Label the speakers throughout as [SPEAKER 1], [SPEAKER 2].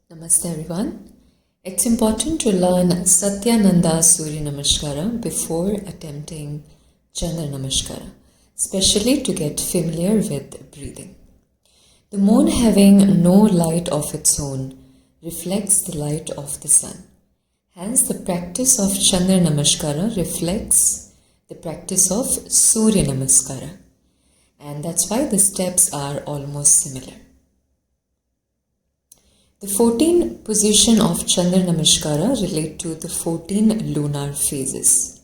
[SPEAKER 1] Namaste everyone. It's important to learn Satyananda Surya Namaskara before attempting Chandra Namaskara, especially to get familiar with breathing. The moon, having no light of its own, reflects the light of the sun. Hence, the practice of Chandra Namaskara reflects the practice of Surya Namaskara, and that's why the steps are almost similar. The 14 position of Chandra Namaskara relate to the 14 lunar phases.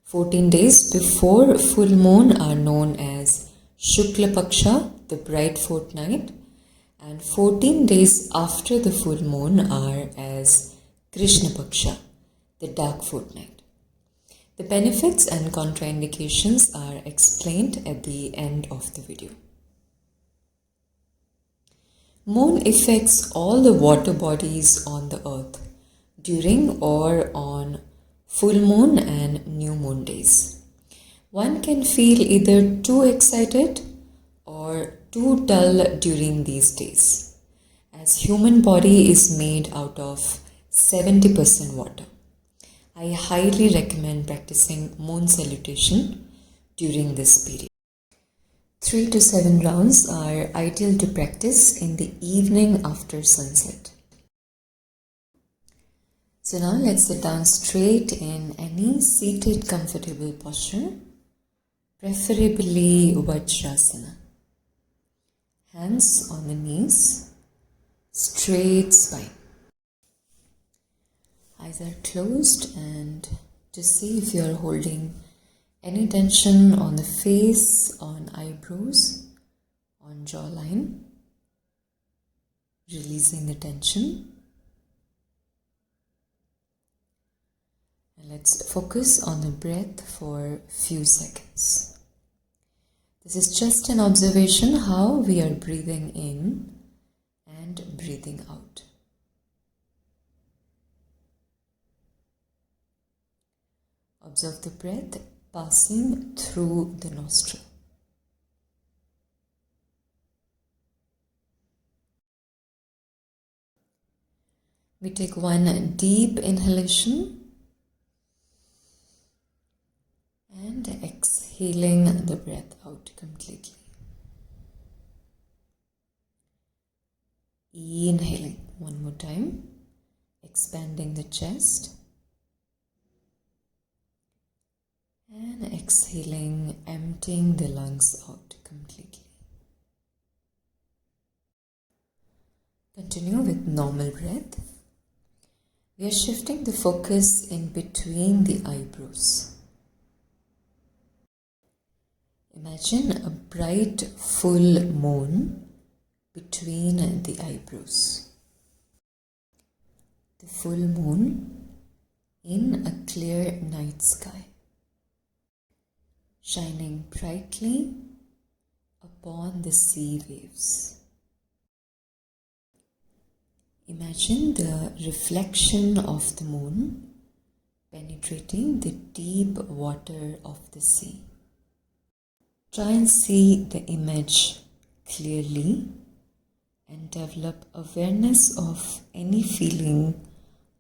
[SPEAKER 1] 14 days before full moon are known as Shukla Paksha, the bright fortnight, and 14 days after the full moon are as Krishna Paksha, the dark fortnight. The benefits and contraindications are explained at the end of the video. Moon affects all the water bodies on the earth during or on full moon and new moon days. One can feel either too excited or too dull during these days, as human body is made out of 70% water. I highly recommend practicing moon salutation during this period. 3 to 7 rounds are ideal to practice in the evening after sunset. So now let's sit down straight in any seated comfortable posture, preferably Vajrasana. Hands on the knees, straight spine. Eyes are closed, and just see if you are holding any tension on the face, on eyebrows, on jawline. Releasing the tension. And let's focus on the breath for a few seconds. This is just an observation how we are breathing in and breathing out. Observe the breath passing through the nostril. We take one deep inhalation and exhaling the breath out completely. Inhaling one more time, expanding the chest. And exhaling, emptying the lungs out completely. Continue with normal breath. We are shifting the focus in between the eyebrows. Imagine a bright full moon between the eyebrows. The full moon in a clear night sky, shining brightly upon the sea waves. Imagine the reflection of the moon penetrating the deep water of the sea. Try and see the image clearly and develop awareness of any feeling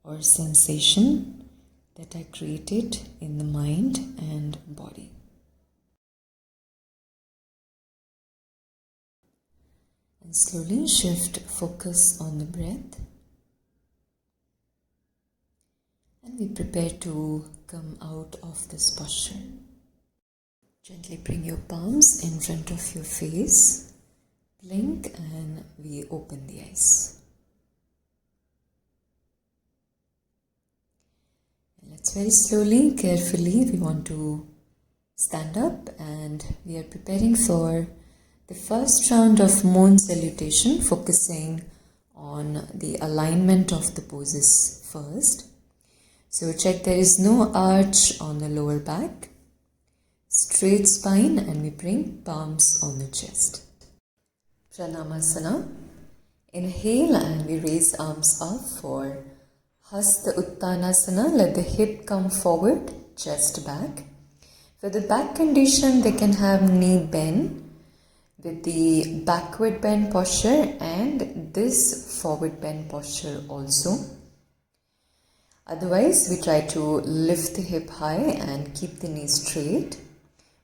[SPEAKER 1] or sensation that are created in the mind and body. And slowly shift focus on the breath. And we prepare to come out of this posture. Gently bring your palms in front of your face. Blink and we open the eyes. And let's very slowly, carefully, we want to stand up and we are preparing for the first round of Moon Salutation, focusing on the alignment of the poses first. So check there is no arch on the lower back, straight spine, and we bring palms on the chest. Pranayama. Inhale and we raise arms up for Hasta Uttanasana. Let the hip come forward, chest back. For the back condition, they can have knee bend with the backward bend posture and this forward bend posture also. Otherwise, we try to lift the hip high and keep the knee straight.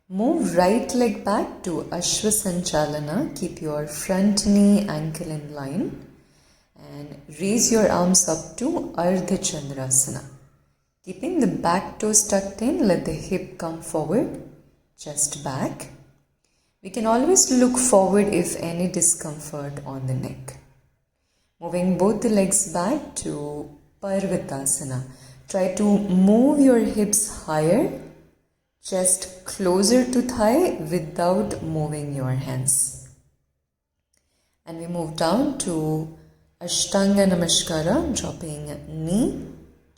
[SPEAKER 1] Move right leg back to Ashwa Sanchalana. Keep your front knee ankle in line and raise your arms up to Ardha Chandrasana. Keeping the back toes tucked in, let the hip come forward, chest back. We can always look forward if any discomfort on the neck. Moving both the legs back to Parvatasana. Try to move your hips higher, chest closer to thigh without moving your hands. And we move down to Ashtanga Namaskara, dropping knee,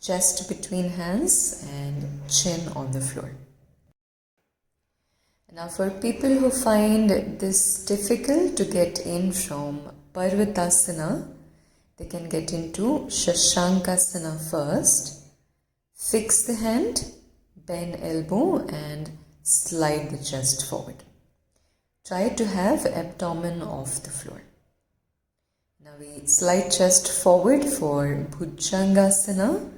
[SPEAKER 1] chest between hands and chin on the floor. Now for people who find this difficult to get in from Parvatasana, they can get into Shashankasana first. Fix the hand, bend elbow and slide the chest forward. Try to have abdomen off the floor. Now we slide chest forward for Bhujangasana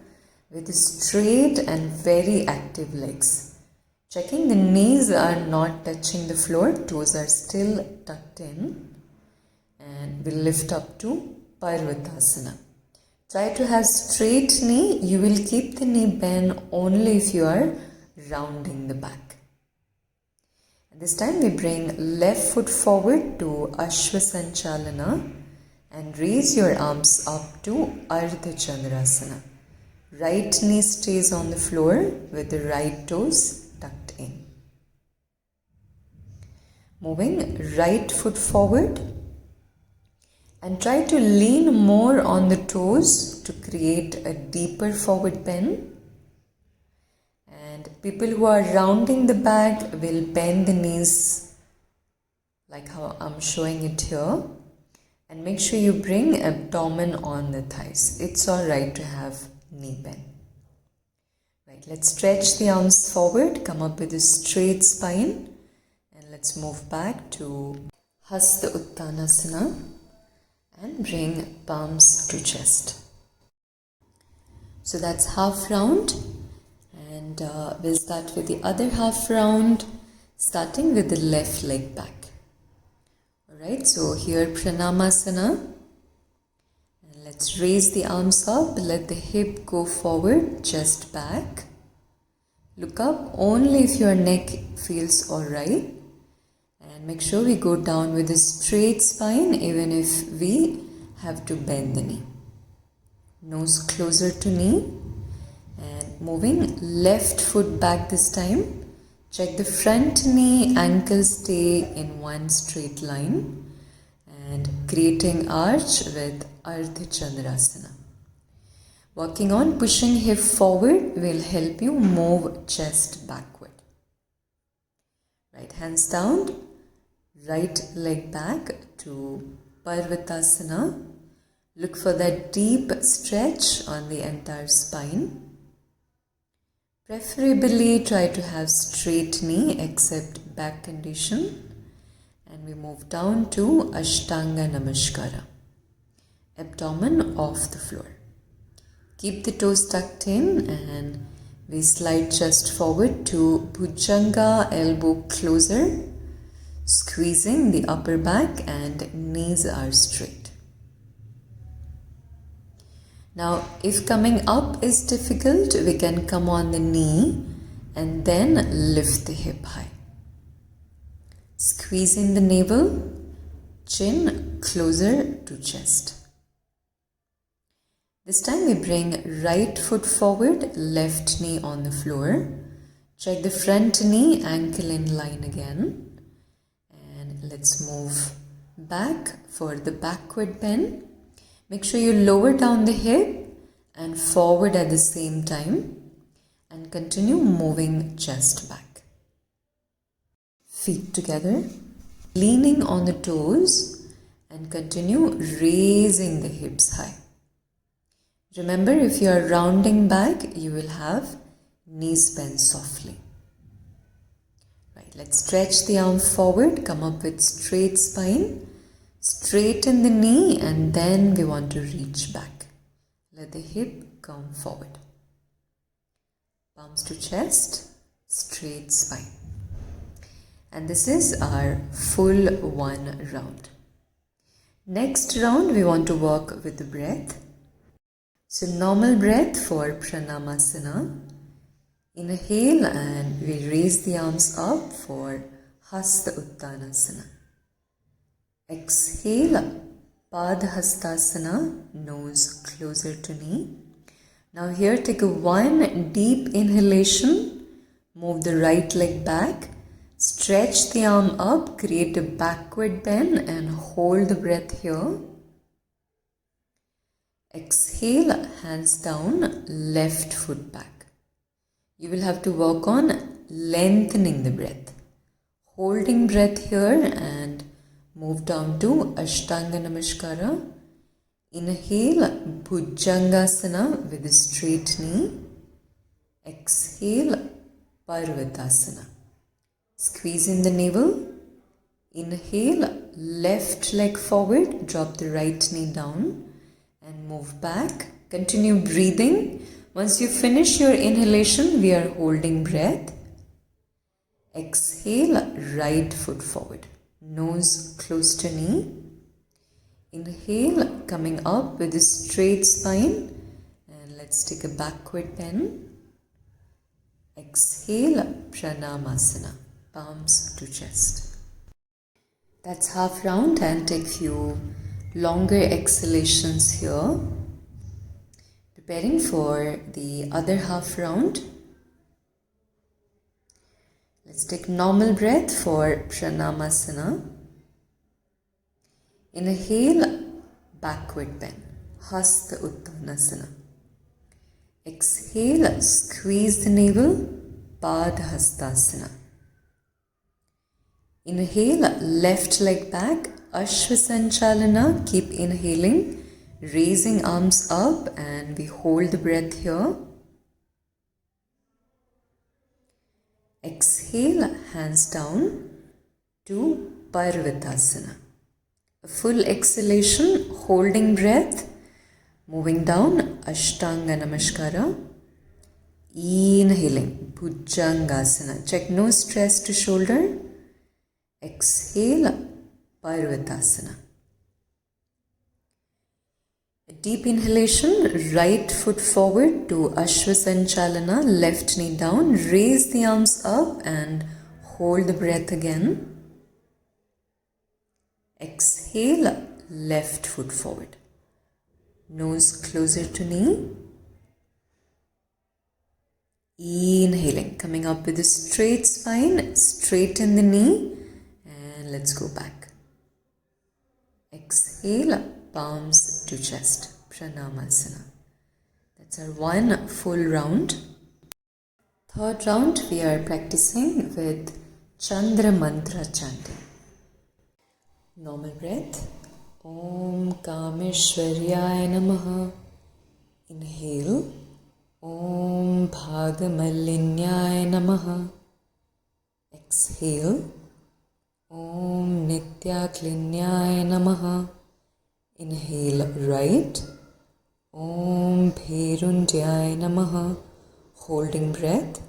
[SPEAKER 1] with straight and very active legs. Checking the knees are not touching the floor, toes are still tucked in, and we lift up to Parvatasana. Try to have straight knee. You will keep the knee bent only if you are rounding the back. And this time we bring left foot forward to Ashwa Sanchalana and raise your arms up to Ardha Chandrasana. Right knee stays on the floor with the right toes tucked in. Moving right foot forward and try to lean more on the toes to create a deeper forward bend. And people who are rounding the back will bend the knees like how I'm showing it here. And make sure you bring abdomen on the thighs. It's alright to have knee bend. Right, let's stretch the arms forward, come up with a straight spine, and let's move back to Hasta Uttanasana and bring palms to chest. So that's half round, and we'll start with the other half round, starting with the left leg back. Alright, so here Pranamasana, and let's raise the arms up, let the hip go forward, chest back. Look up only if your neck feels alright, and make sure we go down with a straight spine even if we have to bend the knee. Nose closer to knee, and moving left foot back this time. Check the front knee, ankle stay in one straight line and creating arch with Ardha Chandrasana. Working on pushing hip forward will help you move chest backward. Right hands down, right leg back to Parvatasana. Look for that deep stretch on the entire spine. Preferably try to have straight knee except back condition. And we move down to Ashtanga Namaskara. Abdomen off the floor. Keep the toes tucked in and we slide chest forward to Bhujanga, elbow closer, squeezing the upper back and knees are straight. Now, if coming up is difficult, we can come on the knee and then lift the hip high. Squeezing the navel, chin closer to chest. This time we bring right foot forward, left knee on the floor. Check the front knee, ankle in line again. And let's move back for the backward bend. Make sure you lower down the hip and forward at the same time and continue moving chest back. Feet together, leaning on the toes and continue raising the hips high. Remember, if you are rounding back, you will have knees bent softly. Right, let's stretch the arm forward, come up with straight spine. Straighten the knee and then we want to reach back. Let the hip come forward. Palms to chest, straight spine. And this is our full one round. Next round we want to work with the breath. So normal breath for Pranayamasana. Inhale and we raise the arms up for Hasta Uttanasana. Exhale, Padhastasana, nose closer to knee. Now here take a one deep inhalation, move the right leg back, stretch the arm up, create a backward bend and hold the breath here. Exhale, hands down, left foot back. You will have to work on lengthening the breath. Holding breath here and move down to Ashtanga Namaskara. Inhale, Bhujangasana with a straight knee. Exhale, Parvatasana. Squeeze in the navel. Inhale, left leg forward, drop the right knee down and move back. Continue breathing. Once you finish your inhalation, we are holding breath. Exhale, right foot forward, nose close to knee. Inhale, coming up with a straight spine and let's take a backward bend. Exhale, Pranayamasana, palms to chest. That's half round and take few longer exhalations here. Preparing for the other half round. Let's take normal breath for Pranayamasana. Inhale, backward bend, Hasta Uttanasana. Exhale, squeeze the navel, Padhastasana. Inhale, left leg back, Ashvasanchalana. Keep inhaling, raising arms up and we hold the breath here. Exhale, hands down to Parvatasana. A full exhalation, holding breath, moving down, Ashtanga Namaskara. Inhaling, Bhujangasana. Check no stress to shoulder. Exhale, Parvatasana. A deep inhalation, right foot forward to Ashvasanchalana, left knee down, raise the arms up and hold the breath again. Exhale, left foot forward, nose closer to knee. Inhaling, coming up with a straight spine, straighten the knee and let's go back. Exhale, palms to chest, Pranayamasana. That's our one full round. Third round we are practicing with Chandra Mantra chanting. Normal breath. Om Kameshwaryaya Namaha. Inhale. Om Bhagamallinyaya Namaha. Exhale. Om Nityaklinyaya Namaha. Inhale right. Om Bhairundyaya Namaha. Holding breath.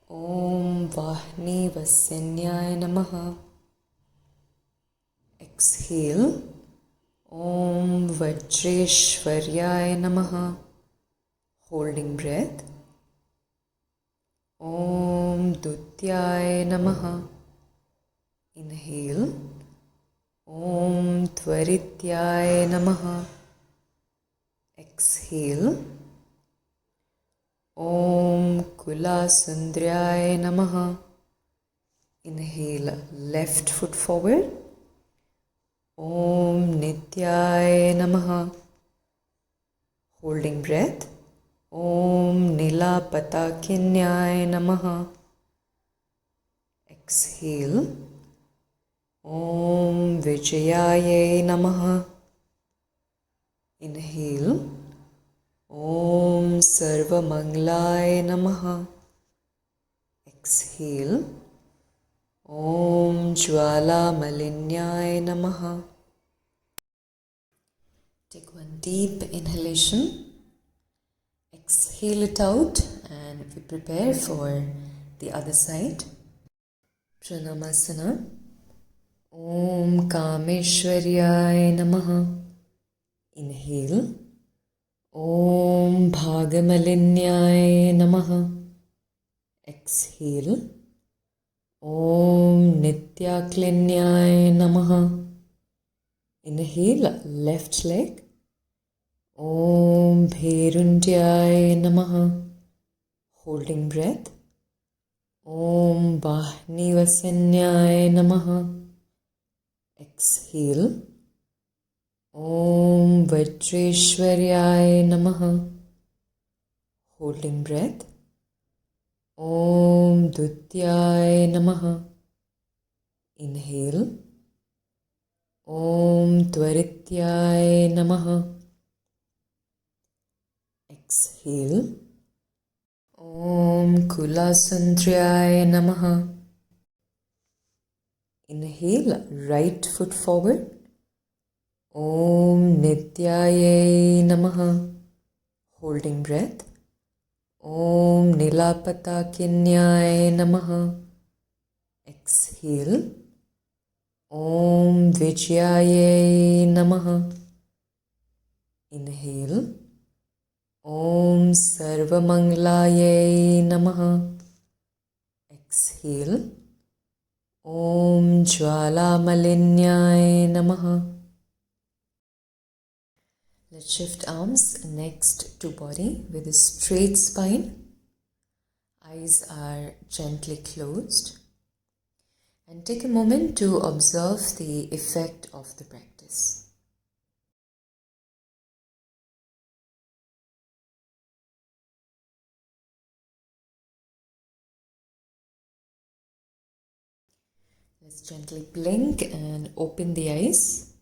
[SPEAKER 1] Om Vahni Vasenyaya Namaha. Exhale. Om Vajreshwaryaya Namaha. Holding breath. Om Dutyaya Namaha. Inhale. Om Tvarityaya Namaha. Exhale. Om Kulasundraya Namaha. Inhale, left foot forward. Om Nityaya Namaha. Holding breath. Om Nilapatakinyaya Namaha. Exhale. Om Vijayaya Namaha. Inhale. Om Sarvamanglaya Namaha. Exhale. Om Jwala Malinyaya Namaha. Take one deep inhalation. Exhale it out and we prepare for the other side. Pranayama. Om Kameshwaryaya Namaha. Inhale. Om Bhagamalinyaya Namaha. Exhale. Om Nityaklinyaya Namaha. Inhale, left leg. Om Bhairundyaya Namaha. Holding breath. Om Bahnivasanyaya Namaha. Exhale. Om Vajreshwaryaya Namaha. Holding breath. Om Dutyaya Namaha. Inhale. Om Tvarityaya Namaha. Exhale. Om Kulasundryaya Namaha. Inhale, right foot forward. Om Nityaya Namaha. Holding breath. Om Nilapatakinyaya Namaha. Exhale. Om Vijayaya Namaha. Inhale. Om Sarvamanglayaya Namaha. Exhale. Om Jwalamalinyaya Namaha. Let's shift arms next to body with a straight spine. Eyes are gently closed. And take a moment to observe the effect of the practice. Let's gently blink and open the eyes.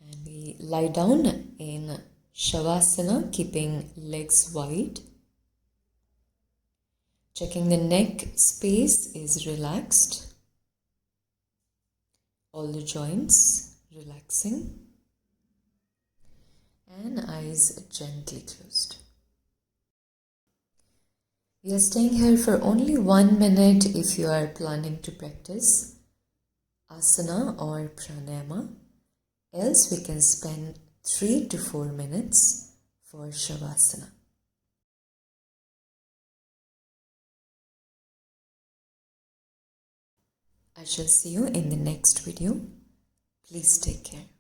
[SPEAKER 1] And we lie down in Shavasana, keeping legs wide. Checking the neck space is relaxed. All the joints relaxing. And eyes gently closed. We are staying here for only 1 minute if you are planning to practice asana or pranayama. Else we can spend 3 to 4 minutes for shavasana. I shall see you in the next video. Please take care.